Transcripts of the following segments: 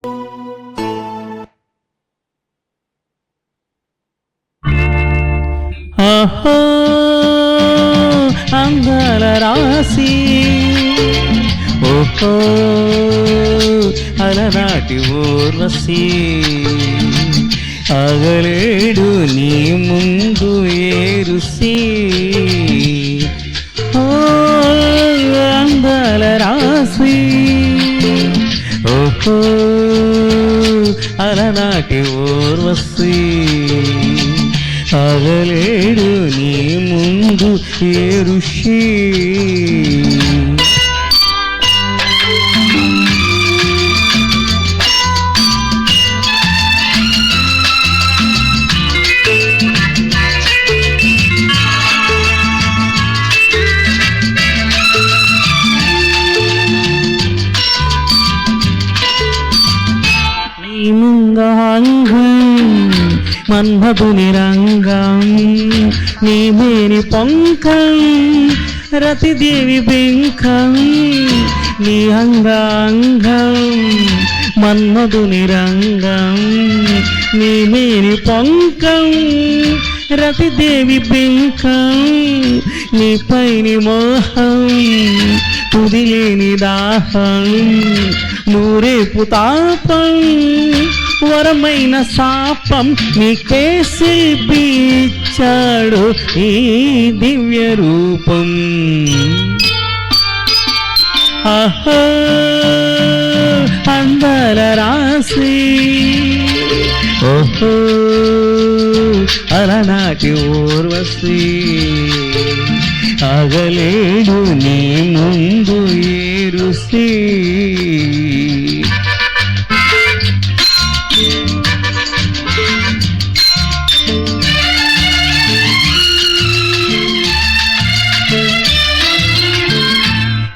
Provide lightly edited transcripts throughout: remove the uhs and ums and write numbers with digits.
ఆహో అందాల రాసి, ఓహో అలనాటి ఊర్వశి, ఆగలేడు నీ ముందు ఏరుసి. ఓ అందాల రాసి, ఓహో అలనాటి ఊర్వశి, ఆగలేడు నీ ముందు ఏరుషి. నీ ముందాంగం మన్మధుని రంగం, నీ మేని పొంకం రతిదేవి బెంకం. నీ అంగాంగం మన్మధుని రంగం, నీ మేని పొంకం రతిదేవి బెంకం. నీ పైని మోహం తుదిలేని దాహం, నూరేపు తాపం వరమైన శాపం నీకే శిల్పించాడు ఈ దివ్య రూపం. ఆహో అందాల రాసి, ఓహో అలనాటి ఊర్వశి, ఆగలేడు నీ ముందు ఏరుసి.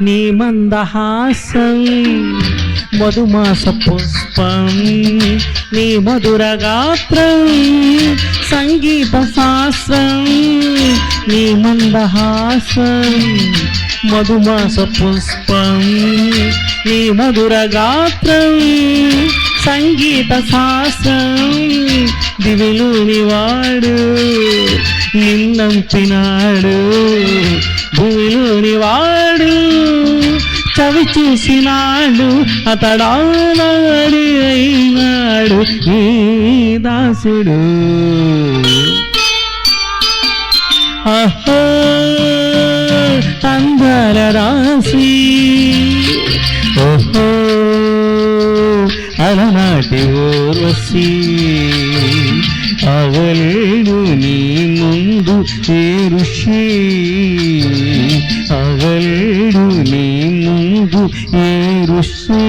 నీ మందహాసం మధుమాస పుష్పం, నీ మధుర గాత్రం సంగీత శాస్త్రం. నీ మందహాసం మధుమాస పుష్పం, నీ మధుర గాత్రం సంగీత శాస్త్రం. దివిలోని వాడు నిన్నంపినాడు, భూమిలోని వాడు చవి చూసినాడు, అతడానాడు అయినాడు ఈ దాసుడు. ఆహో అందాల రాసి, ఓహో అలనాటి ఊర్వశి, ఆగలేడు నీ ముందు ఏరుషి, ఆగలేడు నీ ముందు ఏరుషి.